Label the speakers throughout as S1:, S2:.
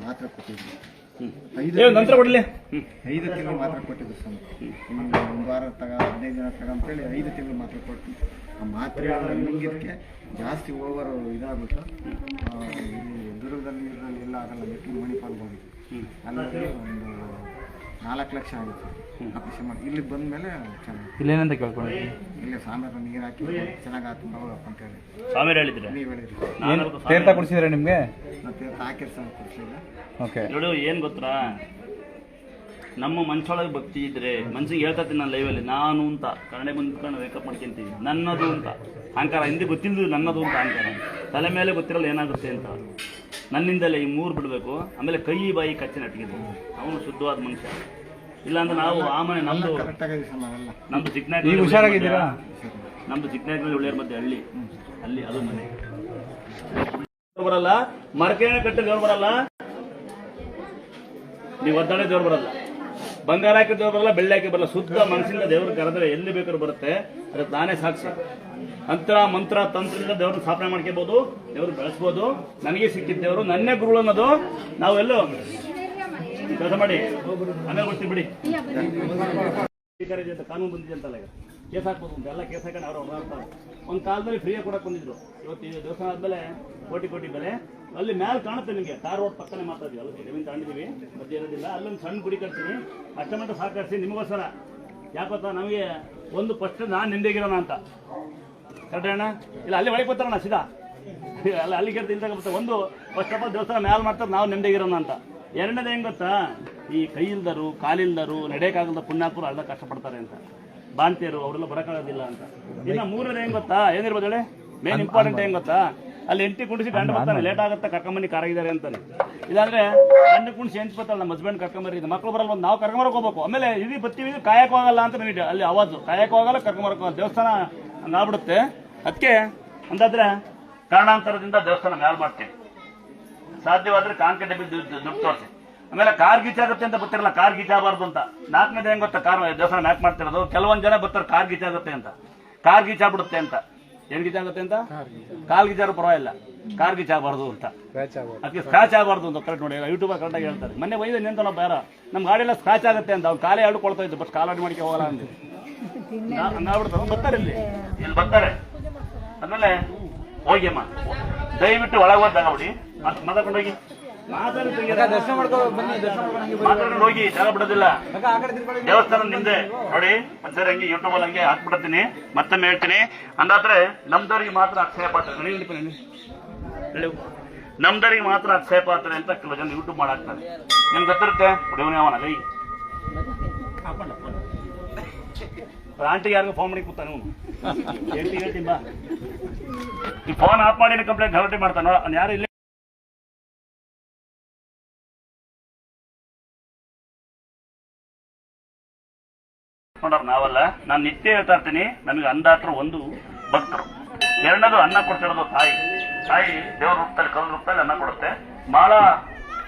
S1: ಮಾತ್ರ ಕೊಟ್ಟಿದ್ವಿ. 5 ತಿಂಗಳು ಮಾತ್ರ ಕೊಟ್ಟಿದ್ದು ಸ್ವಾಮಿ. ಒಂದು ವಾರ 15 ದಿನ ಅಂತೇಳಿ 5 ತಿಂಗಳು ಮಾತ್ರ ಕೊಟ್ಟು ಆ ಮಾತ್ರೆ ನುಂಗಿದ್ದಕ್ಕೆ ಜಾಸ್ತಿ ಓವರ್ ಇದಾಗ್ಬಿಟ್ಟು ದುರ್ಗದಲ್ಲಿ ಇದರಲ್ಲಿ ಎಲ್ಲ ಆಗಲ್ಲ ಬಿಟ್ಟು ಮಣಿಪಾಲ್ಗೆ ಹೋಗಿದ್ವಿ. ಅಲ್ಲಿ ಒಂದು 4 ಲಕ್ಷ ಆಗಿತ್ತು ಆಪರೇಷನ್ ಮಾಡಿ. ಇಲ್ಲಿಗೆ ಬಂದ ಮೇಲೆ ಚೆನ್ನಾಗಿ
S2: ಇಲ್ಲೇನಂತ ಕೇಳ್ಕೊಂಡಿದ್ವಿ.
S1: ಇಲ್ಲೇ ಸಾಂಬಾರು ನೀರು ಹಾಕಿ ಚೆನ್ನಾಗಾಯ್ತು ಅಂತ ಹೇಳಿ
S3: ಸ್ವಾಮಿ ಹೇಳಿದ್ರೆ
S1: ನೀವು ಹೇಳಿದ್ರಿ.
S2: ತೀರ್ಥ ಕೊಡಿಸಿದ್ರೆ ನಿಮಗೆ
S1: ಮತ್ತೆ ಹಾಕಿರ್ ಸಹ ಕೊಡಿಸಿಲ್ಲ.
S2: ಓಕೆ
S3: ನೋಡು ಏನು ಗೊತ್ತಾ, ನಮ್ಮ ಮನ್ಸೊಳಗೆ ಭಕ್ತಿ ಇದ್ರೆ ಮನ್ಸಿಗೆ ಹೇಳ್ತೀನಿ ನಾನು ಲೈವಲ್ಲಿ ನಾನು ಅಂತ ಕನ್ನಡ ಮುಂದ್ಕೊಂಡು ವೇಕಪ್ ಮಾಡ್ಕೊಂತೀವಿ. ನನ್ನದು ಅಂತ ಅಹಂಕಾರ, ಹಿಂದೆ ಗೊತ್ತಿಲ್ಲದು ನನ್ನದು ಅಂತ ಅಹಂಕಾರ, ತಲೆ ಮೇಲೆ ಗೊತ್ತಿರಲ್ಲ ಏನಾಗುತ್ತೆ ಅಂತ. ನನ್ನಿಂದಲೇ ಈ 3 ಬಿಡಬೇಕು. ಆಮೇಲೆ ಕೈ ಬಾಯಿ ಕಚ್ಚಿ ನಟ್ಗಿದ್ದು ಅವನು ಶುದ್ಧವಾದ ಮನುಷ್ಯ. ಇಲ್ಲಾಂದ್ರೆ ನಾವು ಆ ಮನೆ ನಮ್ದು ಚಿಕ್ಕನಾಗಿ
S2: ಹುಷಾರಾಗಿದ್ದೀರಾ?
S3: ನಮ್ದು ಚಿಕ್ಕನಾಗಿ ಒಳ್ಳೆಯ ಮಧ್ಯೆ ಅಲ್ಲಿ ಅದು ಮನೆ ಬರಲ್ಲ, ಮರಕೇಣ ಕಟ್ಟಿ ದೇವ್ರು ಬರಲ್ಲ, ನೀವು ಒದ್ದಾಡೆ ದೇವ್ರು ಬರಲ್ಲ, ಬಂಗಾರ ಹಾಕಿ ದೇವ್ರು ಬರಲ್ಲ, ಬೆಳ್ಳಿ ಹಾಕಿ ಬರಲ್ಲ. ಶುದ್ಧ ಮನಸ್ಸಿಂದ ದೇವ್ರು ಕರೆದ್ರೆ ಎಲ್ಲಿ ಬೇಕಾದ್ರೂ ಬರುತ್ತೆ. ಅದಕ್ಕೆ ನಾನೇ ಸಾಕ್ಷಿ. ತಂತ್ರ ಮಂತ್ರ ತಂತ್ರದಿಂದ ದೇವ್ರನ್ನ ಸ್ಥಾಪನೆ ಮಾಡ್ಕೋಬಹುದು, ದೇವ್ರು ಬೆಳೆಸ್ಬೋದು. ನನಗೆ ಸಿಕ್ಕಿದ್ದ ದೇವರು ನನ್ನೇ ಗುರುಳು ಅನ್ನೋದು ನಾವೆಲ್ಲೋ ಕೆಲಸ ಮಾಡಿ ಆಮೇಲೆ ಗೊತ್ತಿ ಬಿಡಿ. ಕಾನೂನು ಬಂದಿದೆ ಅಂತಲ್ಲ, ಈಗ ಕೇಸ್ ಹಾಕ್ಬೋದು ಅಂತ ಎಲ್ಲ ಕೇಸ್ ಹಾಕೊಂಡು ಅವ್ರು ಹೊರಡ್ತಾರೆ. ಒಂದು ಕಾಲದಲ್ಲಿ ಫ್ರೀಯಾಗಿ ಕೊಡಕ್ಕೆ ಬಂದಿದ್ರು. ಇವತ್ತು ಈ ದೇವಸ್ಥಾನ ಆದ್ಮೇಲೆ ಕೋಟಿ ಬೆಲೆ. ಅಲ್ಲಿ ಮೇಲೆ ಕಾಣುತ್ತೆ ನಿಮಗೆ, ಕಾರ್ ರೋಡ್ ಪಕ್ಕನೆ ಮಾತಾಡ್ತೀವಿ. ಅಲ್ಲಿ ಜಮೀನು ತಗೊಂಡಿದ್ದೀವಿ, ಮಧ್ಯೆ ಇರೋದಿಲ್ಲ. ಅಲ್ಲೊಂದು ಸಣ್ಣ ಗುಡಿ ಕಟ್ತೀನಿ, ಅಷ್ಟಮಟ್ಟ ಸಾಕರಿಸಿ ನಿಮಗೋಸ್ಕರ. ಯಾಕೊತ್ತಾ, ನಮಗೆ ಒಂದು ಫಸ್ಟ್ ನಾನು ನಿಂದೆಗಿರೋಣ ಅಂತ ಕರೆಕ್ಟ್ ಅಣ್ಣ. ಇಲ್ಲ ಅಲ್ಲಿ ಒಳಗೆ ಬರ್ತಾರಣ್ಣ ಸೀದಾ ಅಲ್ಲಿ ಕೆಡ್ತು ಇಲ್ದಾಗ ಬರ್ತಾರೆ. ಒಂದು ಫಸ್ಟ್ ಆಫ್ ಆಲ್ ದೇವಸ್ಥಾನ ಮ್ಯಾಲೆ ಮಾಡ್ತಾರೆ, ನಾವು ನೆಮ್ಮದಿಗಿರೋಣ ಅಂತ. ಎರಡನೇದು ಹೆಂಗೆ ಗೊತ್ತಾ, ಈ ಕೈ ಇಲ್ದರು ಕಾಲಿಲ್ದರು ನಡೆಯೋಕ್ಕಾಗದ ಪುಣ್ಯಾತ್ಮರು ಅರ್ಧ ಕಷ್ಟಪಡ್ತಾರೆ ಅಂತ, ಬಾಣ್ತಿಯರು ಅವರೆಲ್ಲ ಬರೋಕ್ಕಾಗೋದಿಲ್ಲ ಅಂತ. ಇನ್ನು 3ನೇದು ಹೆಂಗೆ ಗೊತ್ತಾ, ಏನಿರ್ಬೋದು ಹೇಳಿ, ಮೇನ್ ಇಂಪಾರ್ಟೆಂಟ್ ಹೆಂಗೆ ಗೊತ್ತಾ, ಅಲ್ಲಿ ಎಂಟಿ ಕುಣಿಸಿ ಗಂಡು ಬರ್ತಾನೆ, ಲೇಟ್ ಆಗುತ್ತೆ ಕರ್ಕೊಂಬನ್ನಿ ಕಾರಾಗಿದ್ದಾರೆ ಅಂತಾನೆ. ಇಲ್ಲಾಂದ್ರೆ ಗಂಡು ಕುಣಿಸಿ ಎಂಟು ಬರ್ತಾಳೆ, ನಮ್ಮ ಹಸ್ಬೆಂಡ್ ಕರ್ಕೊಂಬರಿ, ಮಕ್ಕಳು ಬರಲ್ಲ, ನಾವು ಕರ್ಕೊಂಬರಕ್ಕೆ ಹೋಗ್ಬೇಕು. ಆಮೇಲೆ ಇದು ಬರ್ತೀವಿ, ಕಾಯಕ್ಕೆ ಹೋಗಲ್ಲ ಅಂತ ನನಗೆ ಅಲ್ಲಿ ಆವಾಜು, ಕಾಯಕ್ಕೆ ಹೋಗಲ್ಲ ಕರ್ಕೊಂಬರಕ್ಕೆ. ದೇವಸ್ಥಾನ ಹಂಗಾಗ್ಬಿಡುತ್ತೆ. ಅದಕ್ಕೆ ಅಂದಾದ್ರೆ ಕಾರಣಾಂತರದಿಂದ ದೇವಸ್ಥಾನ ಮ್ಯಾಲ್ ಮಾಡ್ತೀವಿ. ಸಾಧ್ಯವಾದ್ರೆ ಕಾಂಕೆಟ್ ದುಡ್ಡು ತೋರಿಸಿ. ಆಮೇಲೆ ಕಾರ್ ಗೀಚಾಗುತ್ತೆ ಅಂತ ಬರ್ತಿರಲ್ಲ, ಕಾರ್ ಗೀಚಾಗಬಾರ್ದು ಅಂತ. 4ನೇದು ಹೆಂಗ್ ಗೊತ್ತಾ, ಕಾರ್ ದೇವಸ್ಥಾನ ಮ್ಯಾಕ್ ಮಾಡ್ತಿರೋದು. ಕೆಲವೊಂದು ಜನ ಬರ್ತಾರೆ ಕಾರ್ ಗೀಚಾಗುತ್ತೆ ಅಂತ, ಕಾರ್ ಗೀಚಾಗ್ಬಿಡುತ್ತೆ ಅಂತ. ಏನ್ ಗೀಚಾಗುತ್ತೆ ಅಂತ, ಕಾಲ್ ಗೀಚಾರು ಪರವಾಗಿಲ್ಲ, ಕಾರ್ ಗೀಚಾಗಬಾರ್ದು ಅಂತ, ಅದಕ್ಕೆ ಸ್ಕ್ರಾಚ್ ಆಗಬಾರ್ದು ಅಂತ. ಕರೆಕ್ಟ್ ನೋಡಿ, ಯೂಟ್ಯೂಬ್ ಕರೆಕ್ಟಾಗಿ ಹೇಳ್ತಾರೆ. ಮೊನ್ನೆ ಒಯ್ದು ನಿಂತ ಬೇರೆ ನಮ್ಮ ಗಾಡಿ ಎಲ್ಲ ಸ್ಕ್ರಾಚ್ ಆಗುತ್ತೆ ಅಂತ. ಅವ್ನು ಕಾಲೇ ಕೊಳ್ತಾ ಇದ್ದು, ಬಟ್ ಕಾಲ್ ಮಾಡಿಕೆ ಹೋಗಲ್ಲ ಅಂತ ಹಂಗಾಗ್ಬಿಡ್ತಾರೆ. ಬರ್ತಾರೆ ಇಲ್ಲಿ ಬರ್ತಾರೆ. ಆಮೇಲೆ ಹೋಗಿಯಮ್ಮ ದಯವಿಟ್ಟು ಒಳಗೆ ಹೋಗಿ ಮಾತಾಡ್ಕೊಂಡೋಗಿ ಮಾತಾಡ್ಕೊಂಡು ಹೋಗಿ, ಜಾಗ ಬಿಡೋದಿಲ್ಲ. ದೇವಸ್ಥಾನ ನಿಮ್ದೆ ನೋಡಿ. ಮತ್ತೆ ಹಂಗೆ ಯೂಟ್ಯೂಬ್ ಅಲ್ಲಿ ಹಂಗೆ ಹಾಕ್ಬಿಡ್ತೀನಿ, ಮತ್ತೊಮ್ಮೆ ಹೇಳ್ತೀನಿ. ಅಂದಾದ್ರೆ ನಮ್ದವ್ರಿಗೆ ಮಾತ್ರ ಅಕ್ಷಯ ಪಾತ್ರ, ನಮ್ದವ್ರಿಗೆ ಮಾತ್ರ ಅಕ್ಷಯ ಪಾತ್ರ ಅಂತ ಕೆಲವು ಜನ ಯೂಟ್ಯೂಬ್ ಮಾಡಾಕ್ತಾರೆ. ನಿಮ್ಗೆ ಗೊತ್ತಿರುತ್ತೆ ಹುಡುಗನೇ ಅವನ ಲೈ ಆಂಟಿಗೆ ಯಾರಿಗೂ ಫೋನ್ ಮಾಡಿ ಕೂತಾನೆ ಅವನು. ಹೇಳ್ತೀನಿ ಬಾ, ಈ ಫೋನ್ ಆಫ್ ಮಾಡಿ ಕಂಪ್ಲೇಂಟ್ ಗಲಾಟೆ ಮಾಡ್ತಾನೋ ಯಾರು ಇಲ್ಲ. ನೋಡ್ರ ನಾವಲ್ಲ, ನಾನು ನಿತ್ಯ ಹೇಳ್ತಾ ಇರ್ತೀನಿ. ನಮಗೆ ಅಂದಾತ್ರ ಒಂದು ಭಕ್ತರು, ಎರಡನೇದು ಅನ್ನ ಕೊಡ್ತಿರೋದು ತಾಯಿ. ದೇವ್ರ ರೂಪದಲ್ಲಿ ಕಲ್ಲು ರೂಪದಲ್ಲಿ ಅನ್ನ ಕೊಡುತ್ತೆ. ಬಹಳ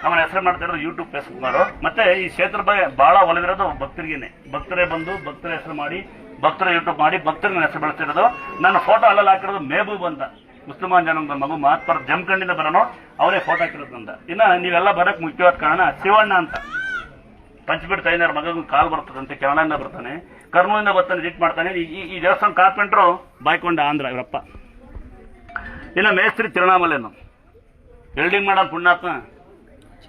S3: ಅವನ ಹೆಸರು ಮಾಡ್ತಿರೋದು ಯೂಟ್ಯೂಬ್ ಫೇಸ್ಬುಕ್ ಮಾಡು. ಮತ್ತೆ ಈ ಕ್ಷೇತ್ರ ಬಗ್ಗೆ ಬಹಳ ಒಲಿದಿರೋದು ಭಕ್ತರಿಗೇನೆ. ಭಕ್ತರೇ ಬಂದು ಭಕ್ತರ ಹೆಸರು ಮಾಡಿ, ಭಕ್ತರ ಯೂಟ್ಯೂಬ್ ಮಾಡಿ, ಭಕ್ತರಿಗೆ ಹೆಸರು ಬೆಳೆಸ್ತಿರೋದು. ನನ್ನ ಫೋಟೋ ಅಲ್ಲಲ್ಲಿ ಹಾಕಿರೋದು ಮೆಹಬೂಬ್ ಅಂತ, ಮುಸ್ಲಿಮಾನ್ ಜನ ಮಗು ಮಹಾತ್ಮರ ಜಮಖಂಡಿಂದ ಬರೋನು, ಅವರೇ ಫೋಟೋ ಹಾಕಿರೋದು ಅಂತ. ಇನ್ನ ನೀವೆಲ್ಲ ಬರಕ್ ಮುಖ್ಯವಾದ ಕಾರಣ ಶಿವಣ್ಣ ಅಂತ, ಪಂಚಬೀಡ್ ತೈನರ ಮಗನ ಕಾಲ್ ಬರ್ತದಂತೆ, ಕೆನಡಾದಿಂದ ಬರ್ತಾನೆ, ಕರ್ನೂಲಿಂದ ಬರ್ತಾನೆ, ವಿಸಿಟ್ ಮಾಡ್ತಾನೆ. ಈ ದೇವಸ್ಥಾನ ಕಾರ್ಪೆಂಟ್ರು ಬಾಯ್ಕೊಂಡ ಆಂಧ್ರ ಇವರಪ್ಪ. ಇನ್ನು ಮೇಸ್ತ್ರಿ ತಿರುಣಾಮಲೆನು, ವೆಲ್ಡಿಂಗ್ ಮಾಡೋದು ಪುಣ್ಯಾತ್ಮ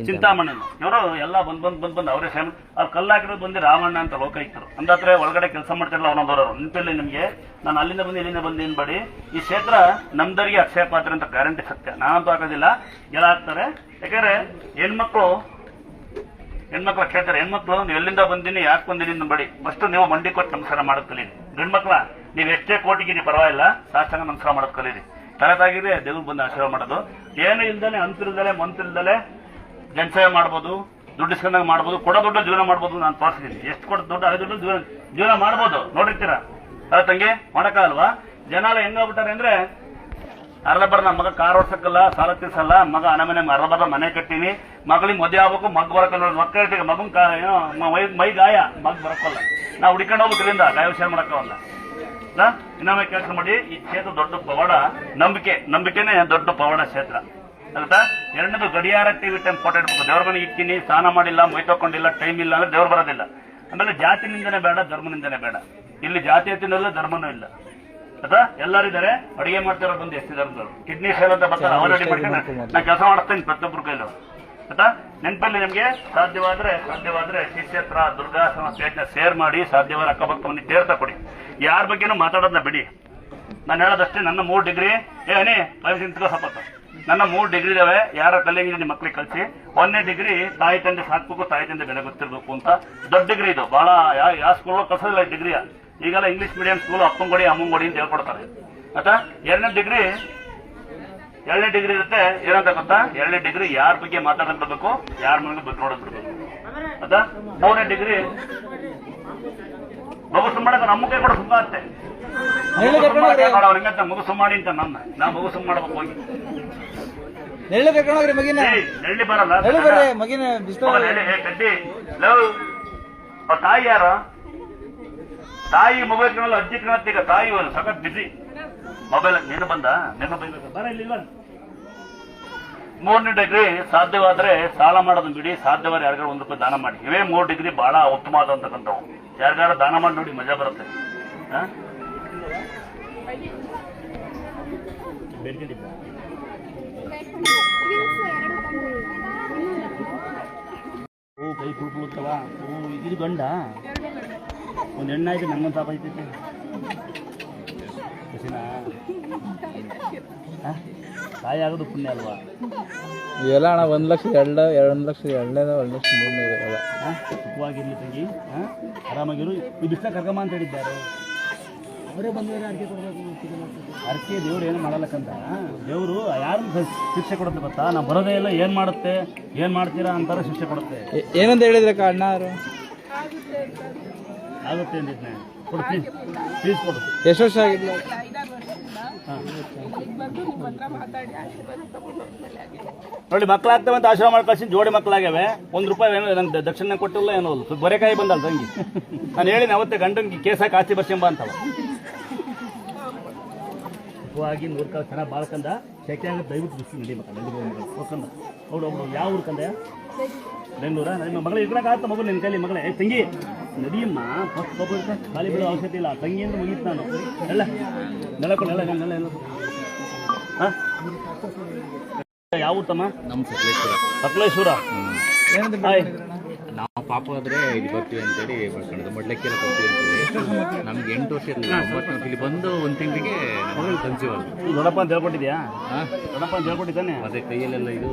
S3: ಚಿಂತಾಮಣ್ಣನು. ಇವರು ಎಲ್ಲ ಬಂದ್ ಅವರೇ ಸೇಮ್. ಅವ್ರು ಕಲ್ಲು ಹಾಕಿರೋದು ಬಂದು ರಾಮಣ್ಣ ಅಂತ ಲೋಕಾಯುಕ್ತರು. ಅಂದಾತ್ರೆ ಒಳಗಡೆ ಕೆಲಸ ಮಾಡ್ತಿರಲ್ಲ ಅವನೊಂದವರು ನೆನಪಿಲ್ಲ ನಿಮಗೆ. ನಾನು ಅಲ್ಲಿಂದ ಬಂದು ಏನ್ಬೇಡಿ. ಈ ಕ್ಷೇತ್ರ ನಮ್ದರಿಗೆ ಅಕ್ಷಯ ಪಾತ್ರ ಅಂತ ಗ್ಯಾರಂಟಿ ಸತ್ಯ. ನಾನಂತೂ ಹಾಕೋದಿಲ್ಲ, ಎಲ್ಲ ಹಾಕ್ತಾರೆ. ಯಾಕಂದ್ರೆ ಹೆಣ್ಮಕ್ಳು ಕೇಳ್ತಾರೆ, ಹೆಣ್ಮಕ್ಳು ನೀವು ಎಲ್ಲಿಂದ ಬಂದಿನಿ, ಯಾಕೆ ಬಂದಿನಿ ಬಡಿ. ಫಸ್ಟ್ ನೀವು ಮಂಡಿ ಕೊಟ್ಟು ನಮಸ್ಕಾರ ಮಾಡೋದು ಕಲೀರಿ. ಗಂಡ್ಮಕ್ಳ ನೀವು ಎಷ್ಟೇ ಕೋಟಿಗಿರಿ ಪರವಾಗಿಲ್ಲ, ಸಾಷ್ಟಾಂಗ ನಮಸ್ಕಾರ ಮಾಡೋದು ಕಲೀರಿ. ತಲೆತಾಗಿದೆ ದೇವ್ರು ಬಂದು ಆಶೀರ್ವಾದ ಮಾಡೋದು. ಏನು ಇಲ್ದಲೆ ಅಂತಿಲ್ದಲೆ ಮಂತಿಲ್ದಲೆ ಜನಸೇವೆ ಮಾಡ್ಬೋದು, ದುಡ್ಡು ಇಸ್ಕೊಂಡಾಗ ಮಾಡ್ಬೋದು, ಕೊಡೋ ದುಡ್ಡು ಜೀವನ ಮಾಡ್ಬೋದು. ನಾನು ತೋರಿಸಿದ್ದೀನಿ ಎಷ್ಟು ಕೊಡೋ ದುಡ್ಡು, ಅದೇ ದುಡ್ಡು ಜೀವನ ಮಾಡ್ಬೋದು. ನೋಡಿರ್ತೀರಾ ಅಲ್ಲ ತಂಗಿ, ಮಾಡಕ್ಕಾಗಲ್ವಾ? ಜನ ಎಲ್ಲ ಹೆಂಗಾಗ್ಬಿಟ್ಟಾರೆ ಅಂದ್ರೆ, ಅರ್ಧಬರ್ ನಮ್ಮ ಮಗ ಕಾರ್ ಓಡ್ಸಕ್ಕಲ್ಲ, ಸಾಲ ತೀರ್ಸಲ್ಲ, ಮಗ ಅನಮನೆ ಅರ್ಧಬರ್ ಮನೆ ಕಟ್ಟಿನಿ, ಮಗಳಿಗೆ ಮದುವೆ ಆಗ್ಬೇಕು, ಮಗ್ ಬರಕಲ್ಲ. ಮಕ್ಕಳಿಗೆ ಮಗನ್ ಏನೋ ಮೈ ಗಾಯ, ಮಗ್ ಬರಕ್ಕಲ್ಲ. ನಾವು ಹುಡ್ಕೊಂಡು ಹೋಗ್ಬೇಕು, ಇಲ್ಲಿಂದ ಗಾಯ ವಿಷಯ ಮಾಡಕ್ಕವಲ್ಲ. ಇನ್ನೊಮ್ಮೆ ಕೆಲಸ ಮಾಡಿ. ಈ ಕ್ಷೇತ್ರ ದೊಡ್ಡ ಪವಾಡ, ನಂಬಿಕೆನೇ ದೊಡ್ಡ ಪವಾಡ ಕ್ಷೇತ್ರ. ಆಗುತ್ತಾ. ಎರಡನೇದು ಗಡಿಯಾರ ಟಿವಿ ಟೈಮ್ ಫೋಟೋ ಇಡ್ಬೇಕು. ದೇವ್ರ ಮನೆಗೆ ಇಕ್ಕಿನಿ, ಸ್ನಾನ ಮಾಡಿಲ್ಲ, ಮೈ ತಕೊಂಡಿಲ್ಲ, ಟೈಮ್ ಇಲ್ಲ ಅಂದ್ರೆ ದೇವ್ರು ಬರೋದಿಲ್ಲ. ಆಮೇಲೆ ಜಾತಿ ನಿಂದನೆ ಬೇಡ, ಧರ್ಮ ನಿಂದನೆ ಬೇಡ. ಇಲ್ಲಿ ಜಾತಿಯತಿನೂ ಇಲ್ಲ, ಧರ್ಮನೂ ಇಲ್ಲ. ಆಯ್ತಾ, ಎಲ್ಲರೂ ಇದ್ದಾರೆ. ಅಡಿಗೆ ಮಾಡ್ತಿರೋ ಬಂದು ಎಷ್ಟಿದ್ದಾರೆ. ಕಿಡ್ನಿ ಫೇಲ್ ಅಂತ ಬರ್ತಾರೆ, ಅವ್ರು ರೆಡಿ ಮಾಡ್ಕೊಂಡು ನಾನು ಕೆಲಸ ಮಾಡಿಸ್ತೇನೆ ಪ್ರತಿಯೊಬ್ಬರು ಕೈಲೂ. ಆಯ್ತಾ, ನೆನಪಲ್ಲಿ ನಿಮ್ಗೆ ಸಾಧ್ಯವಾದ್ರೆ ಶ್ರೀಕ್ಷೇತ್ರ ದುರ್ಗಾಸನ ಪೇಜ್ನ ಶೇರ್ ಮಾಡಿ, ಸಾಧ್ಯವಾದ ಅಕ್ಕಪಕ್ಕ ಮನೆ ತೀರ್ಥ ಕೊಡಿ. ಯಾರ ಬಗ್ಗೆನೂ ಮಾತಾಡೋದನ್ನ ಬಿಡಿ. ನಾನು ಹೇಳೋದಷ್ಟೇ, ನನ್ನ 3 ಡಿಗ್ರಿ ಏನೇ ಸಪೋರ್ಟ್, ನನ್ನ 3 ಡಿಗ್ರಿ ಇದಾವೆ. ಯಾರ ಕಲಿಯಂಗಿದ್ದೀನಿ ಮಕ್ಳಿಗೆ ಕಲಿಸಿ. 1ನೇ ಡಿಗ್ರಿ ತಾಯಿ ತಂದೆ ಸಾಕ್ಬೇಕು, ತಾಯಿ ತಂದೆ ಬೆಲೆ ಗೊತ್ತಿರ್ಬೇಕು ಅಂತ ದೊಡ್ಡ ಡಿಗ್ರಿ ಇದು. ಬಹಳ ಯಾವ ಸ್ಕೂಲ್ ಕಲ್ಸೋದಿಲ್ಲ ಡಿಗ್ರಿಯ. ಈಗೆಲ್ಲ ಇಂಗ್ಲಿಷ್ ಮೀಡಿಯಂ ಸ್ಕೂಲ್ ಅಪ್ಪಂಗೊಡಿ ಅಮ್ಮಂಗೊಡಿ ಅಂತ ಹೇಳ್ಕೊಡ್ತಾರೆ. ಆಯ್ತಾ, 2ನೇ ಡಿಗ್ರಿ ಇರುತ್ತೆ. ಏನಂತ ಗೊತ್ತಾ, 2ನೇ ಡಿಗ್ರಿ ಯಾರ ಬಗ್ಗೆ ಮಾತಾಡೋದ್ ಬಿಡ್ಬೇಕು, ಯಾರ ಮನೆಗೆ ಬಗ್ಗೆ ನೋಡೋದ್ ಬಿಡ್ಬೇಕು. ಆಯ್ತಾ, 3ನೇ ಡಿಗ್ರಿ ಮಗುಸು ಮಾಡಕ್ಕೆ ನಮ್ಮ ಕೈ ಕೂಡ ಸುಮ್ಮ ಆಗುತ್ತೆ. ಅವ್ರಂಗಂತ ಮಗುಸು ಮಾಡಿ ಅಂತ ನಾ ಮಗುಸು ಮಾಡ್ಬೇಕು ಹೋಗಿ ನೆಳ್ಳಿ ಬರಲ್ಲ. ಕಡ್ಡಿ ತಾಯಿ ಯಾರ ತಾಯಿ ಮೊಬೈಲ್ ಕಾಣಲ್ಲ, ಅಜ್ಜಿ ಕಾಣತ್ತೆ. ಈಗ ತಾಯಿ ಸಖತ್ ಬಿಸಿ ಮೊಬೈಲ್. ನೀನು ಬರ ಇಲ್ಲಿಲ್ಲ. 3ನೇ ಡಿಗ್ರಿ ಸಾಧ್ಯವಾದ್ರೆ ಸಾಲ ಮಾಡೋದನ್ನ ಬಿಡಿ, ಸಾಧ್ಯವಾದ್ರೆ ಯಾರಿಗಾರು ₹1 ದಾನ ಮಾಡಿ. ಇವೇ 3 ಡಿಗ್ರಿ ಬಹಳ ಉತ್ತಮ ಆದಂತಕ್ಕಂಥವು. ಯಾರಿಗಾರ ದಾನ ಮಾಡಿ ನೋಡಿ, ಮಜಾ ಬರುತ್ತೆ. ಓ ಕೈ ಕುಳ್ಕೊಳ್ತವ. ಓ ಇದು ಗಂಡ ಒಂದು ಹೆಣ್ಣಾಯ್ತು, ನಮ್ಮೊಂದು ಸಾಪ ಐತೈತೆ. ತಾಯಿ ಆಗೋದು ಪುಣ್ಯ ಅಲ್ವಾ?
S2: ಇವೆಲ್ಲ ಅಣ್ಣ 1 ಲಕ್ಷ 2 ಲಕ್ಷ 2ನೇ 1 ಲಕ್ಷ 3ನೇ
S3: ಸುಖವಾಗಿರ್ಲಿ ತಂಗಿ, ಆರಾಮಾಗಿರು. ಈ ಬಿಸ್ಲ ಕರ್ಕಮ್ಮ ಅಂತ ಹೇಳಿದ್ದಾರೆ. ಅವರೇ ಬಂದಿದ್ದಾರೆ ಅರ್ಕೆ ಕೊಡಬೇಕು. ಅರ್ಕೆ ದೇವ್ರು ಏನು ಮಾಡಲ್ಲಕ್ಕಂತ. ದೇವರು ಯಾರು ಶಿಕ್ಷೆ ಕೊಡುತ್ತೆ ಗೊತ್ತಾ? ನಾವು ಬರೋದೇ ಇಲ್ಲ, ಏನ್ ಮಾಡುತ್ತೆ, ಏನ್ ಮಾಡ್ತೀರಾ ಅಂತಾರೆ ಶಿಕ್ಷೆ ಕೊಡುತ್ತೆ.
S2: ಏನಂತ ಹೇಳಿದ್ರೆ ಅಣ್ಣ ಅವರು
S3: ಆಗುತ್ತೆ ಅಂದಿದ್ನೆ. ಕೊಡು ಪ್ಲೀಸ್ ಕೊಡು.
S2: ಎಷ್ಟು ವರ್ಷ ಆಗಿಲ್ಲ?
S3: ನೋಡಿ, ಮಕ್ಕಳಾಗ್ತವೆ ಅಂತ ಆಶ್ರಮ ಮಾಡಿ ಕಳ್ಸಿ ಜೋಡಿ ಮಕ್ಕಳಾಗ್ಯಾವೆ. ₹1 ಏನೋ ನಂಗೆ ದಕ್ಷಿಣ ಕೊಟ್ಟಿಲ್ಲ, ಏನೋ ಬರೆಕಾಯಿ ಬಂದಲ್ಲ ತಂಗಿ. ನಾನು ಹೇಳಿನಿ ಅವತ್ತೆ ಗಂಡನ್ಗೆ ಕೇಸಾಕಿ ಆಸ್ತಿ ಬರ್ಸಿಂಬ ಅಂತವ. ಆಗಿ 100 ಕಾಲ ಚೆನ್ನಾಗಿ ಬಾಳ್ಕಂದ ಶೆಕೆ ಆಗುತ್ತೆ. ದಯವಿಟ್ಟು ಬಿಸಿ ನಡಿ ಮಕ್ಕಳು ಹೋಗ್ಕಂದ. ಹೌದು ಯಾವ ಊರು ಕಂದೆ? ಬೆಂಗಳೂರ. ನಿಮ್ಮ ಮಗಳು ಇರ್ಕೊಳಕ್ಕೆ ಆಗುತ್ತೆ ಮಗು ನಿನ್ನ ಕೈಲಿ. ಮಗಳೇ ತಂಗಿ ನಡಿಯಮ್ಮ, ಫಸ್ಟ್ ಖಾಲಿ ಬಿಡೋ ಅವಶ್ಯಕತೆ ಇಲ್ಲ. ತಂಗಿ ಅಂದ್ರೆ ಮುಗೀತು. ನಾನು ಎಲ್ಲ ನೆಲಕೊಂಡು ಎಲ್ಲ ಹಾಂ. ಯಾವ ಊಟಮ್ಮ?
S2: ನಮ್ಮ
S3: ಸಕಲೇಶ್ವರ.
S2: ನಾವು ಪಾಪ ಆದ್ರೆ ಇಲ್ಲಿ ಬರ್ತೀವಿ ಅಂತೇಳಿ ಬರ್ಕೊಂಡು ಮೊಡ್ಲಕ್ಕೆಲ್ಲ ಬರ್ತೀವಿ ಅಂತೇಳಿ. ನಮ್ಗೆ 8 ವರ್ಷ ಇರಲಿಲ್ಲ. 9 ಇಲ್ಲಿ ಬಂದು 1 ತಿಂಗಳಿಗೆ ನಮಗೆ ಕನ್ಸೀವ್ ಆಗುತ್ತೆ.
S3: ದೊಡ್ಡಪ್ಪ ಅಂತ ಹೇಳ್ಕೊಟ್ಟಿದ್ಯಾ? ದೊಡ್ಡಪ್ಪ ಅಂತ ಹೇಳ್ಕೊಟ್ಟಿದ್ದಾನೆ.
S2: ಅದೇ ಕೈಯಲ್ಲೆಲ್ಲ ಇದು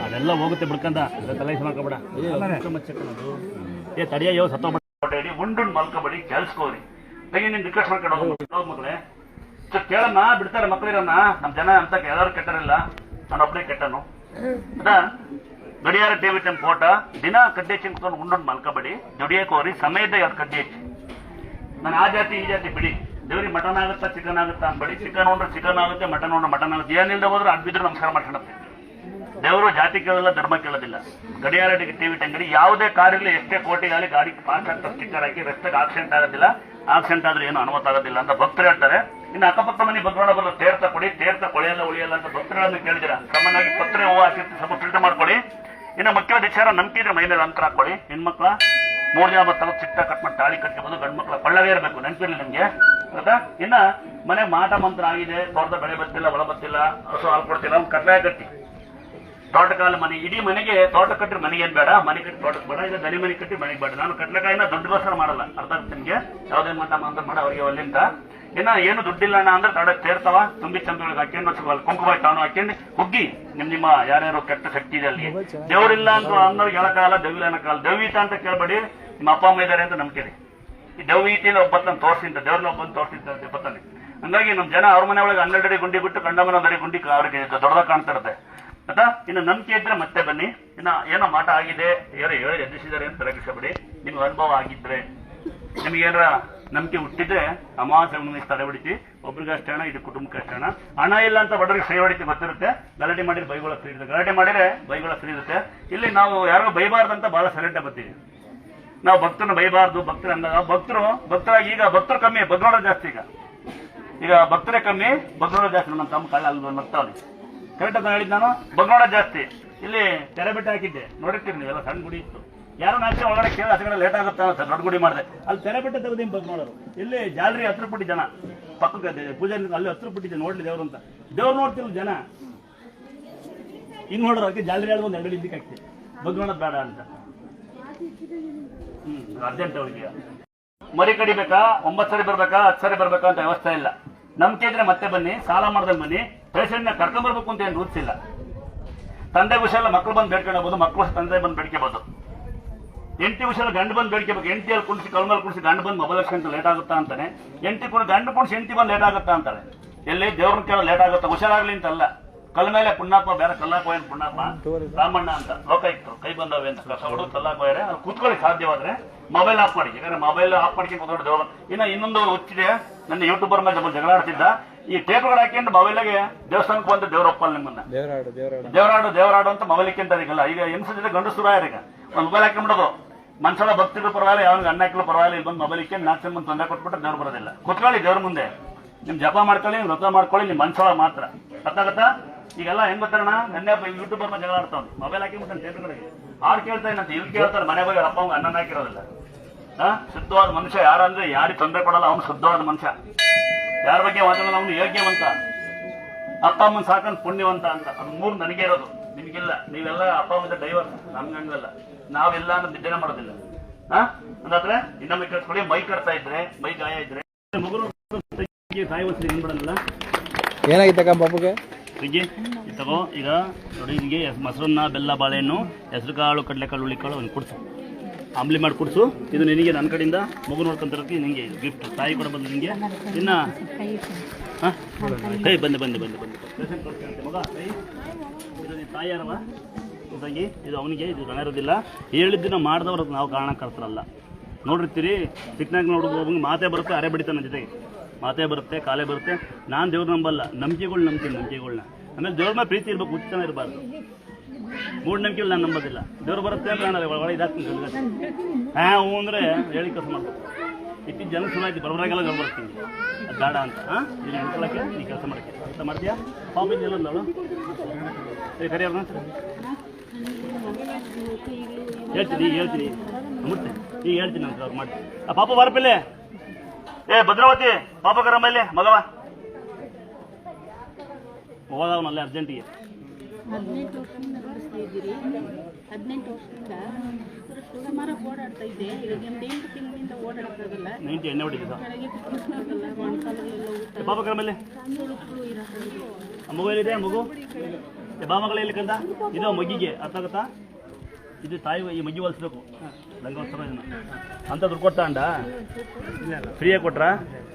S3: ಅದೆಲ್ಲ ಹೋಗುತ್ತೆ ಬಿಡ್ಕಂದ. ತಲೆಸ್ ಮಾಡ್ಕೊಬೇಡ. ತಡಿಯ ಯಾವ ಸತ್ತೋಗ್ಬೇಡಿ. ಉಂಡು ಮಲ್ಕೋಬೇಡಿ, ಕೆಲ್ಸ್ಕೋರಿ. ತೆಗಿ ನಿನ್ ರಿಕ್ವೆಸ್ಟ್ ಮಾಡ್ಕೊಂಡು ಮಕ್ಕಳೇ ಕೇಳಮ್ಮ. ಬಿಡ್ತಾರೆ ಮಕ್ಕಳಿರನ್ನ. ನಮ್ಮ ಜನ ಅಂತ ಎಲ್ಲರೂ ಕೆಟ್ಟರಿಲ್ಲ, ನಾನು ಒಬ್ಬನೇ ಕೆಟ್ಟನು. ಗಡಿಯಾರ ಟಿವಿ ಟೈಮ್ ಫೋಟೋ ದಿನ ಕಡ್ಡಿ ಚಿಂತ್ಕೊಂಡು ಉಂಡು ಮಲ್ಕೋಬೇಡಿ. ದುಡಿಯಕ್ಕೆ ಹೋಗ್ರಿ. ಸಮಯದ ಯಾವ್ದು ಕಡ್ಡಿ ಹೆಚ್ಚಿ. ನಾನು ಆ ಜಾತಿ ಈ ಜಾತಿ ಬಿಡಿ. ದೇವ್ರಿಗೆ ಮಟನ್ ಆಗುತ್ತಾ ಚಿಕನ್ ಆಗುತ್ತಾ ಅನ್ಬೇಡಿ. ಚಿಕನ್ ಉಂಡ್ರೆ ಚಿಕನ್ ಆಗುತ್ತೆ, ಮಟನ್ ಉಂಡ್ರೆ ಮಟನ್ ಆಗುತ್ತೆ. ಏನಿಲ್ಲದೆ ಹೋದ್ರೆ ಅಡ್ಬಿದ್ರು ನಮಸ್ಕಾರ ಮಾಡ್ಕೊಳುತ್ತೆ. ದೇವರು ಜಾತಿ ಕೇಳೋದಿಲ್ಲ, ಧರ್ಮ ಕೇಳೋದಿಲ್ಲ. ಗಡಿಯಾರ ಟಿವಿ ಟಂಗಡಿ ಯಾವುದೇ ಕಾರಿರಲಿ, ಎಷ್ಟೇ ಕೋಟಿಗಾಲಿ ಗಾಡಿ ಪಾಸ್ ಆಗ್ತಾ ಸ್ಟಿಕ್ಕರ್ ಹಾಕಿ ರಸ್ತೆಗೆ ಆಕ್ಸಿಡೆಂಟ್ ಆಗೋದಿಲ್ಲ. ಆಕ್ಸಿಡೆಂಟ್ ಆದ್ರೆ ಏನು ಅನುಮತ ಆಗೋದಿಲ್ಲ ಅಂತ ಭಕ್ತರು ಹೇಳ್ತಾರೆ. ಇನ್ನು ಅಕ್ಕಪಕ್ಕ ಮನೆ ಭಗವಾನ ಬರಲು ತೀರ್ಥ ಕೊಡಿ, ತೀರ್ಥ ಕೊಳೆಯಲ್ಲ ಉಳಿಯಲ್ಲ ಅಂತ ಭಕ್ತರುಗಳನ್ನು ಕೇಳಿದಿರ. ಸಾಮಾನ್ಯವಾಗಿ ಪತ್ರೆ ಹೂವು ಹಾಕಿರ್ತಿ, ಸ್ವಲ್ಪ ಫಿಲ್ಟರ್ ಮಾಡ್ಕೊಳ್ಳಿ. ಇನ್ನು ಮುಖ್ಯವಾದ ವಿಚಾರ, ನಂಬಿಕೆ ಇದ್ರೆ ಮೈ ಮೇಲೆ ಅಂತರ ಹಾಕೊಳ್ಳಿ. ಹೆಣ್ಮಕ್ಳ 3 ಜನ ಬರ್ತಾಗ ಚಿಟ್ಟ ಕಟ್ ಮಾಡಿ ತಾಳಿ ಕಟ್ಕೋಬಹುದು. ಗಂಡು ಮಕ್ಕಳ ಕೊಳ್ಳವೇ ಇರಬೇಕು, ನೆನಪಿರ್ಲಿ ನಮ್ಗೆ. ಆಯ್ತಾ? ಇನ್ನ ಮನೆ ಮಾಟ ಮಂತ್ರ ಆಗಿದೆ, ತೋಟದ ಬೆಳೆ ಬತ್ತಿಲ್ಲ, ಒಳ ಬತ್ತಿಲ್ಲ, ಹಸು ಹಾಲು ಕೊಡ್ತಿಲ್ಲ, ಒಂದು ಕಟ್ಲೆ ಕಟ್ಟಿ. ತೋಟಕಾಲ ಮನೆ, ಇಡೀ ಮನೆಗೆ ತೋಟ ಕಟ್ಟಿ ಮನೆಗೆ ಏನ್ ಬೇಡ, ಮನೆ ಕಟ್ಟಿ ತೋಟಕ್ಕೆ ಬೇಡ. ಈಗ ದನಿ ಮನೆ ಕಟ್ಟಿ ಮನೆಗೆ ಬೇಡ. ನಾನು ಕಟ್ಲೆಕಾಯಿನ ದುಡ್ಡುಗೋಸ್ಕರ ಮಾಡಲ್ಲ, ಅರ್ಥ ಆಗುತ್ತೆ ನಿಮ್ಗೆ. ಯಾವುದೇ ಮಾಟ ಮಂತ್ರ ಮಾಡ ಅವ್ರಿಗೆ ಅಲ್ಲಿಂದ. ಇನ್ನ ಏನು ದುಡ್ಡಿಲ್ಲ ಅಣ್ಣ ಅಂದ್ರೆ ತೋಟಕ್ಕೆ ಸೇರ್ತಾವ. ತುಂಬಿ ಚಂದ್ರೊಳಗೆ ಹಾಕೊಂಡು ಕುಂಕುಮ ತಾನು ಹಾಕೊಂಡು ಹುಗ್ಗಿ ನಿಮ್ಮ ಯಾರ್ಯಾರು ಕೆಟ್ಟ ಶಕ್ತಿ ಇದೆ ಅಲ್ಲಿ. ದೇವ್ರಿಲ್ಲ ಅಂತ ಅನ್ನೋರಿಗೆ ಹೇಳಕ್ಕಾಗಲ್ಲ, ದೆವ್ವಿಲ್ಲ ಅನ್ನಕ್ಕಾಗಲ್ಲ. ದೆವ್ವೀತ ಅಂತ ಕೇಳಬೇಡಿ. ನಿಮ್ಮ ಅಪ್ಪ ಅಮ್ಮ ಇದ್ದಾರೆ ಅಂತ ನಂಬಿಕೆ. ಈ ದೆವ್ವೀತಿನ ಒಬ್ಬತ್ತನ್ನು ತೋರಿಸಿಂತ, ದೇವ್ರನ್ನ ಒಬ್ಬನ್ನು ತೋರಿಸಿಂತ ಬತ್ತಾನೆ. ಹಂಗಾಗಿ ನಮ್ಮ ಜನ ಅವ್ರ ಮನೆ ಒಳಗೆ 12 ಅಡಿ ಗುಂಡಿ ಬಿಟ್ಟು ಕಂಡ ಮನೆ 1 ಅಡಿ ಗುಂಡಿ ಅವ್ರಿಗೆ ದೊಡ್ಡದಾಗ ಕಾಣ್ತಾ ಇರುತ್ತೆ. ಆಯ್ತಾ? ಇನ್ನು ನಂಬಿಕೆ ಇದ್ರೆ ಮತ್ತೆ ಬನ್ನಿ. ಇನ್ನ ಏನೋ ಮಾಟ ಆಗಿದೆ, ಯಾರೋ ಹೇಳಿ ಎದ್ದಿಸಿದ್ದಾರೆ ಅಂತ ತಲೆಗಿಸಬೇಡಿ. ನಿಮ್ಗೆ ಅನುಭವ ಆಗಿದ್ರೆ, ನಿಮ್ಗೇನಾರ ನಂಬಿಕೆ ಹುಟ್ಟಿದ್ರೆ ಅಮಾವಾಸ್ಯೆ ತಡೆ ಹೊಡಿತಿ. ಒಬ್ರಿಗೆ ಅಷ್ಟೇ ಹಣ, ಇದು ಕುಟುಂಬಕ್ಕೆ ಅಷ್ಟೇ ಹಣ. ಹಣ ಇಲ್ಲ ಅಂತ ಬಡವರಿಗೆ ಸೈ ಹೊಡಿತಿ ಗೊತ್ತಿರುತ್ತೆ. ಗಲಾಟೆ ಮಾಡಿದ್ರೆ ಬೈಗಳ ಫ್ರೀ ಇರುತ್ತೆ. ಗಲಾಟೆ ಮಾಡಿದ್ರೆ ಬೈಗಳ ಫ್ರೀ ಇರುತ್ತೆ. ಇಲ್ಲಿ ನಾವು ಯಾರೋ ಬೈಬಾರ್ದಂತ ಬಹಳ ಸೈಲೆಂಟ್ ಬರ್ತೀವಿ. ನಾವು ಭಕ್ತರನ್ನ ಬೈಬಾರ್ದು. ಭಕ್ತರ ಅಂದಾಗ ಭಕ್ತರಾಗಿ ಈಗ ಭಕ್ತರು ಕಮ್ಮಿ, ಭಗವಾನ ಜಾಸ್ತಿ. ಈಗ ಭಕ್ತರೇ ಕಮ್ಮಿ, ಭಗವಾನ ಜಾಸ್ತಿ. ನಮ್ಮ ತಮ್ಮ ಕಳ್ಳ ಅಲ್ಲಿ ಬರ್ತಾವ್ರಿ. ಕರೆಕ್ಟ್ ಅಂತ ಹೇಳಿದ್ ನಾನು. ಬಗ್ನೋಡ ಜಾಸ್ತಿ. ಇಲ್ಲಿ ತೆರೆ ಬೆಟ್ಟ ಹಾಕಿದ್ದೆ, ನೋಡಿರ್ತೀರಿ ನೀವೆಲ್ಲ, ಸಣ್ಣ ಗುಡಿ ಇತ್ತು. ಯಾರೋ ನಾಚೆ ಒಳಗಡೆ ಕೇಳಿ ಹಸಗಡೆ ಲೇಟ್ ಆಗುತ್ತೆ ಅಂತ ದೊಡ್ಡ ಗುಡಿ ಮಾಡಿದೆ. ಅಲ್ಲಿ ತೆರೆ ಬೆಟ್ಟ ತೆಗೆದು ಬಗ್ನೋಡರು. ಇಲ್ಲಿ ಜಾಲರಿ 10 ಪುಟ್ಟಿ ಜನ ಪಕ್ಕಕ್ಕೆ ಪೂಜೆ ಅಲ್ಲಿ 10 ಪುಟ್ಟಿ ಜನ ನೋಡ್ಲಿ ದೇವ್ರು ಅಂತ. ದೇವ್ರು ನೋಡ್ತಿಲ್ಲ ಜನ, ಹಿಂಗ್ ನೋಡ್ರು. ಅದಕ್ಕೆ ಜಾಲರಿ ಹೇಳಿದ ಒಂದು 2 ಇದ್ದಕ್ಕೆ ಆಗ್ತದೆ, ಬಗ್ನೋಡೋದು ಬೇಡ ಅಂತ. ಅರ್ಜೆಂಟ್ ಅವ್ರಿಗೆ ಮರಿ ಕಡಿಬೇಕಾ, 9 ಸರಿ ಬರ್ಬೇಕಾ, 10 ಸರಿ ಬರ್ಬೇಕಾ ಅಂತ ವ್ಯವಸ್ಥೆ ಇಲ್ಲ. ನಂಬಿಕೆ ಇದ್ರೆ ಮತ್ತೆ ಬನ್ನಿ, ಸಾಲ ಮಾಡ್ದಂಗೆ ಬನ್ನಿ. ಪೇಷಂಟ್ನ ಕರ್ಕೊಂಡ್ಬರ್ಬೇಕು ಅಂತ ಏನು ರೂಲ್ಸ್ ಇಲ್ಲ. ತಂದೆ ವಿಷಯ ಮಕ್ಕಳು ಬಂದು ಬೇಡ್ಕೊಳ್ಬಹುದು, ಮಕ್ಕಳು ತಂದೆ ಬಂದು ಬೇಡ್ಕೋಬಹುದು. ಹೆಂಡತಿ ವಿಷಯ ಗಂಡು ಬಂದು ಬೇಡ್ಕೋಬೇಕು. ಹೆಂಡತಿಯಲ್ಲಿ ಕುಣಿಸಿ ಕಳ್ಮೇಲೆ ಕುಣಿಸಿ ಗಂಡು ಬಂದು ಮೊಬೈಲ್ ಹಚ್ಕೊಂತ ಲೇಟ್ ಆಗುತ್ತಾ ಅಂತಾನೆ. ಗಂಡು ಕುಣಿಸಿ ಹೆಂಡತಿ ಬಂದು ಲೇಟ್ ಆಗುತ್ತಾ ಅಂತಾರೆ. ಎಲ್ಲಿ ದೇವ್ರನ್ನ ಕೇಳೋ ಲೇಟ್ ಆಗುತ್ತಾ, ಹುಷಾರಾಗ್ಲಿ ಅಂತಲ್ಲ. ಕಲ್ ಮೇಲೆ ಪುಣ್ಣಪ್ಪ ಬೇರೆ, ಕಲ್ಲಾಕೋಯನ್ ಪುಣ್ಣಪ್ಪ ರಾಮಣ್ಣ ಅಂತ ಲೋಕ ಇತ್ತು. ಕೈ ಬಂದವೆ ಅಂತ ಕಸ ಹೊಡೆದು ಕಲ್ಲಾಕೋಯರೆ. ಅಲ್ಲಿ ಕೂತ್ಕೊಳ್ಳಿ ಸಾಧ್ಯವಾದ್ರೆ ಮೊಬೈಲ್ ಆಫ್ ಮಾಡಿ. ಯಾಕಂದ್ರೆ ಮೊಬೈಲ್ ಆಫ್ ಮಾಡ್ಕೊಂಡು ಕೂತ್ಕೊಂಡು ದೇವ್ರ ಇನ್ನೊಂದು ಹುಚ್ಚಿದೆ. ನನ್ನ ಯೂಟ್ಯೂಬರ್ ಮೇಲೆ ಜಗಳ ಆಡ್ತಿದ್ದ. ಈ ಟೇಪ್ಗಳು ಹಾಕೊಂಡು ಮೊಬೈಲ್ಗೆ ದೇವಸ್ಥಾನಕ್ಕೆ ಬಂದು ದೇವ್ರ ಒಪ್ಪಲ್ಲ ನಿಮ್ಮನ್ನ, ದೇವರಾಡು ಅಂತ ಮೊಬೈಲ್ ಇಕ್ಕಿಂತಾರೀಗಲ್ಲ. ಈಗ ಹೆಂಗಸದಿದೆ ಗಂಡಸರು ಯಾರೀಗ ಒಂದು ಮೊಬೈಲ್ ಹಾಕೊಂಡ್ಬಿಡೋದು. ಮನುಷ್ಯನ ಭಕ್ತಿದ್ರು ಪರವಾಗಿಲ್ಲ, ಯಾವಾಗ ಅನ್ನ ಹಾಕಲು ಪರವಾಗಿಲ್ಲ. ಇಲ್ಲಿ ಬಂದು ಮೊಬೈಲ್ ಇಕ್ಕೊಂಡು 4 ಜನ ಬಂದು ತೊಂದರೆ ಕೊಟ್ಬಿಟ್ರೆ ದೇವ್ರು ಬರೋದಿಲ್ಲ. ಕೂತ್ಕೊಳ್ಳಿ ದೇವ್ರ ಮುಂದೆ, ನಿಮ್ ಜಪ ಮಾಡ್ಕೊಳ್ಳಿ, ವ್ರತ ಮಾಡ್ಕೊಳ್ಳಿ, ನಿಮ್ ಮನ್ಸೊಳ ಮಾತ್ರ. ಗೊತ್ತಾಗತ್ತಾ? ಈಗೆಲ್ಲ ಹೆಂಗ್ ಗೊತ್ತಾಗೋಣ, ನನ್ನ ಯೂಟ್ಯೂಬರ್ ಮೇಲೆ ಜಗಳ ಆಡ್ತಾವ್ದು. ಮೊಬೈಲ್ ಹಾಕಿಬಿಟ್ಟು ಟೇಪ್ಗಳಿಗೆ ಆಡ್ ಕೇಳ್ತಾ ಇಲ್ಲಂತ ಇಲ್ಲಿ ಕೇಳ್ತಾರೆ. ಮನೆ ಹೋಗಿ ಅಪ್ಪ ಅಮ್ಮ ಅನ್ನ ಹಾಕಿರೋದಿಲ್ಲ. ಶುದ್ಧವಾದ ಮನುಷ್ಯ ಯಾರಂದ್ರೆ ಯಾರಿಗೆ ತೊಂದರೆ ಕೊಡಲ್ಲ, ಅವನು ಶುದ್ಧವಾದ ಮನುಷ್ಯ. ಯಾರ ಬಗ್ಗೆ ಮಾತಾಡಲ್ಲ, ಅವನು ಯೋಗ್ಯವಂತ. ಅಪ್ಪ ಅಮ್ಮನ ಸಾಕಂತ ಪುಣ್ಯವಂತ ಅಂತ. ಅದು 3 ನನಗೆ ಇರೋದು, ನಿಮ್ಗಿಲ್ಲ. ನೀವೆಲ್ಲ ಅಪ್ಪ ಅಮ್ಮದ ಡೈವರ್, ನಮ್ಗಂಗಲ್ಲ. ನಾವೆಲ್ಲ ನಿದ್ದೆನೆ ಮಾಡೋದಿಲ್ಲ. ಅಂದಾದ್ರೆ ಇನ್ನೊಮ್ಮೆ ಕೇಳಿಸ್ಕೊಳ್ಳಿ. ಮೈ ಕಟ್ತಾ ಇದ್ರೆ, ಮೈ ಗಾಯ ಇದ್ರೆ ಮಗು ತಾಯಿ ವಸ್ತು ಏನ್ಬಿಡಲ್ಲ.
S4: ಏನಾಗಿತ್ತಕ್ಕ ಪಾಪುಗೆ?
S3: ತಗೋ ಈಗ ನೋಡಿ, ನಿಮಗೆ ಮೊಸರನ್ನ, ಬೆಲ್ಲ, ಬಾಳೆಹಣ್ಣು, ಹೆಸರು ಕಾಳು, ಕಡಲೆಕಾಳು, ಹುಳಿಕಾಳು ಅವ್ನು ಕುಡಿಸು, ಆಮ್ಲಿ ಮಾಡಿ ಕುಡಿಸು. ಇದು ನಿನಗೆ ನನ್ನ ಕಡೆಯಿಂದ ಮಗು ನೋಡ್ಕೊಂತಿರೋಕ್ಕೆ ನಿನಗೆ ಗಿಫ್ಟ್. ತಾಯಿ ಕೂಡ ಬಂದು ನಿನಗೆ ಇನ್ನು ಕೈ ಬಂದೆ ಮಗ ಕೈ. ಇದು ನೀನು ತಾಯಿ ಯಾರವ ಇದಾಗಿ, ಇದು ಅವನಿಗೆ ಇದು ಗಣ ಇರೋದಿಲ್ಲ. ಹೇಳಿದ್ದನ್ನ ಮಾಡಿದವ್ರು ನಾವು ಕಾರಣಕರ್ತರಲ್ಲ. ನೋಡಿರ್ತೀರಿ ಚಿಕ್ಕನಾಗ ನೋಡ್ಬೋದು, ಮಾತೇ ಬರುತ್ತೆ, ಅರೆ ಬಡಿತಾನೆ ಜೊತೆಗೆ ಮಾತೇ ಬರುತ್ತೆ, ಕಾಲೇ ಬರುತ್ತೆ. ನಾನು ದೇವ್ರು ನಂಬಲ್ಲ, ನಂಬಿಕೆಗಳ್ನ. ಆಮೇಲೆ ದೇವ್ರ ಮೇಲೆ ಪ್ರೀತಿ ಇರ್ಬೇಕು, ಹುಚ್ಚನ ಇರಬಾರ್ದು. ಮೂಢನಂಬಿಕೆಗಳು ನಾನು ನಂಬೋದಿಲ್ಲ. ದೇವ್ರು ಬರುತ್ತೆ ಅಂದ್ರೆ ನಾನು ಒಳಗೆ ಇದಾಗ್ತೀನಿ. ಹ್ಞೂ ಅಂದರೆ ಹೇಳಿ ಕೆಲಸ ಮಾಡ್ಬೇಕು. ಇತ್ತೀಚೆ ಜನ ಸುಮಾರು ಬರಬರಾಗೆಲ್ಲ ದೇವ್ರು ಬರ್ತೀನಿ, ಅದು ಬೇಡ ಅಂತ. ಇಲ್ಲಿ ನಿಂತ್ಕೊಳ್ಳೋಕ್ಕೆ ನೀ ಕೆಲಸ ಮಾಡೋಕ್ಕೆ ಅರ್ಥ ಮಾಡ್ತೀಯಾ? ಪಾಪ ಇದೆಲ್ಲ ಅವಳು ಕರಿ ಅವ್ರನ್ನ ಹೇಳ್ತೀನಿ ಮುಡ್ತೀನಿ. ಈಗ ಹೇಳ್ತೀನಿ ಅಂತ ಅವ್ರು ಮಾಡ್ತೀನಿ. ಆ ಪಾಪ ಬರಪಿಲ್ಲೇ, ಭದ್ರಾವತಿ ಪಾಪ ಕರ ಮೇಲೆ ಮಗವ ಹೋದವನಲ್ಲೇ ಅರ್ಜೆಂಟಿಗೆ.
S5: 18 ವರ್ಷದಿಂದ ನಡೆಸ್ತಾ ಇದ್ದೀರಿ. 18 ವರ್ಷದಿಂದ ಸುಮಾರು ಓಡಾಡ್ತಾ ಇದ್ದೆ. ಈಗ 8 ತಿಂಗಳಿಂದ ಓಡಾಡೋಕ್ಕಾಗಲ್ಲ.
S3: 90 ಎಣ್ಣೆ ಹೊಡಿದ
S5: ಕೆಳಗೆ ಕೂತ್ಕೊಳ್ಳೋಕ್ಕಾಗಲ್ಲ. ಮೊಣಕಾಲಲ್ಲೆಲ್ಲ ಊಟ.
S3: ಪಾಪ ಕರ ಮೇಲೆ ಮಗು ಎಲ್ಲಿದೆ? ಮಗು ಬಾಮಗಳ ಎಲ್ಲಿ ಕಂದ? ಇದು ಮಗಿಗೆ ಅರ್ಥ ಆಗುತ್ತಾ? ಇದು ತಾಯಿ ಈ ಮಗಿ ಹೊಲಿಸ್ಬೇಕು. ಲಂಗೋತ್ಸವ ಅಂತ ದುಡ್ಡು ಕೊಡ್ತಾ ಅಂಡ ಫ್ರೀಯಾಗಿ ಕೊಟ್ರ?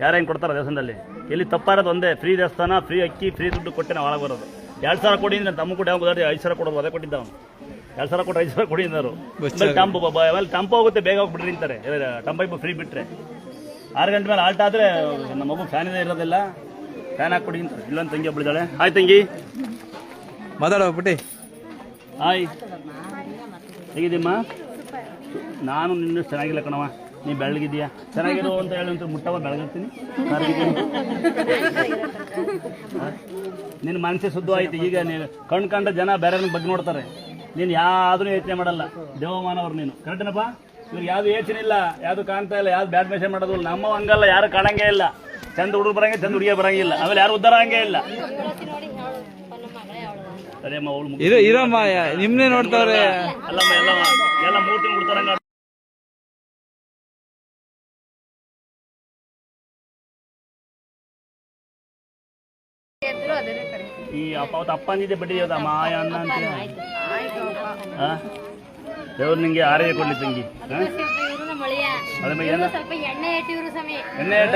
S3: ಯಾರು ಹೆಂಗೆ ಕೊಡ್ತಾರ ದೇವಸ್ಥಾನದಲ್ಲಿ? ಎಲ್ಲಿ ತಪ್ಪಾರದು ಒಂದೇ, ಫ್ರೀ ದೇವಸ್ಥಾನ, ಫ್ರೀ ಅಕ್ಕಿ, ಫ್ರೀ ದುಡ್ಡು ಕೊಟ್ಟೆ ನಾವು ಒಳಗೆ ಬರೋದು. 2,000 ಕೊಡಿ ಅಂದ್ರೆ ತಮ್ಮ ಕೂಡ ಯಾವ 5,000 ಕೊಡೋದು, ಅದೇ ಕೊಟ್ಟಿದ್ದ ಅವನು. 2,000 ಕೊಟ್ಟು 5,000 ಕೊಡಿ ಅಂದರು. ಟಂಪು ಆಮೇಲೆ ಟಂಪು ಹೋಗುತ್ತೆ, ಬೇಗ ಹೋಗ್ಬಿಡ್ರಿ ಅಂತಾರೆ. ಟಂಪೈಪು ಫ್ರೀ ಬಿಟ್ಟರೆ 6 ಗಂಟೆ ಮೇಲೆ ಆಲ್ಟ್ ಆದರೆ ನಮ್ಮ ಮಗು ಫ್ಯಾನ್ ಇದೆ ಇರೋದಿಲ್ಲ, ಫ್ಯಾನ್ ಹಾಕ್ಕೊಡಿ ಅಂತಾರೆ. ಇಲ್ಲೊಂದು ತಂಗಿ ಒಬ್ಬಳಿದ್ದಾಳೆ. ಹಾಯ್ ತಂಗಿ,
S4: ಮಾತಾಡೋ ಬಿಟ್ಟಿ.
S3: ಹಾಯ್ ಹೇಗಿದ್ದೀಮ್ಮ? ನಾನು ನಿನ್ನ ಚೆನ್ನಾಗಿಲ್ಲ ಕಣವ, ನೀ ಬೆಳಗಿದೀಯಾ? ಚೆನ್ನಾಗಿರೋ ಅಂತ ಹೇಳಿ ಅಂತ ಮುಟ್ಟವ ಬೆಳಗಿರ್ತೀನಿ. ನಿನ್ನ ಮನಸ್ಸೇ ಶುದ್ಧ ಆಯ್ತು. ಈಗ ನೀನು ಕಂಡ ಜನ ಬೇರೆ ಬಗ್ಗೆ ನೋಡ್ತಾರೆ. ನೀನು ಯಾವುದೂ ಯೋಚನೆ ಮಾಡಲ್ಲ, ದೇವಮಾನವ್ರು ನೀನು. ಕರೆಕ್ಟೇನಪ್ಪ? ಇವ್ರಿಗೆ ಯಾವುದು ಯೋಚನೆ ಇಲ್ಲ, ಯಾವುದು ಕಾಣ್ತಾ ಇಲ್ಲ, ಯಾವ್ದು ಬ್ಯಾಡ್ ಮೆಸೇಜ್ ಮಾಡೋದು. ನಮ್ಮ ಹಂಗಲ್ಲ, ಯಾರು ಕಾಣಂಗೇ ಇಲ್ಲ. ಚಂದ ಹುಡುಗರು ಬರಂಗೆ, ಚಂದ ಹುಡುಗಿಯ ಬರಂಗಿಲ್ಲ. ಆಮೇಲೆ ಯಾರು ಉದ್ಧಾರ ಹಂಗೆ ಇಲ್ಲ. ಸರಿಯಮ್ಮ, ಅವಳು
S4: ಇರಮ್ಮ ನಿಮ್ನೆ ನೋಡ್ತಾವ್ರೆ.
S3: ಅಲ್ಲಮ್ಮ ಎಲ್ಲ 3 ತಿಂಗಳು ಕೊಡ್ತಾರಂಗ. ಈ ಅಪ್ಪ ಅಂದಿದ್ದೆ ಬಡ್ಡಿ ಅದ ಮಾಯ ಅನ್ನ ಅಂತ. ದೇವ್ರು ನಿಂಗೆ ಆರೋಗ್ಯ ಕೊಡ್ಲಿ ತಂಗಿ. ಅದ್ರ ಬಗ್ಗೆ ಎಣ್ಣೆ ಏಟ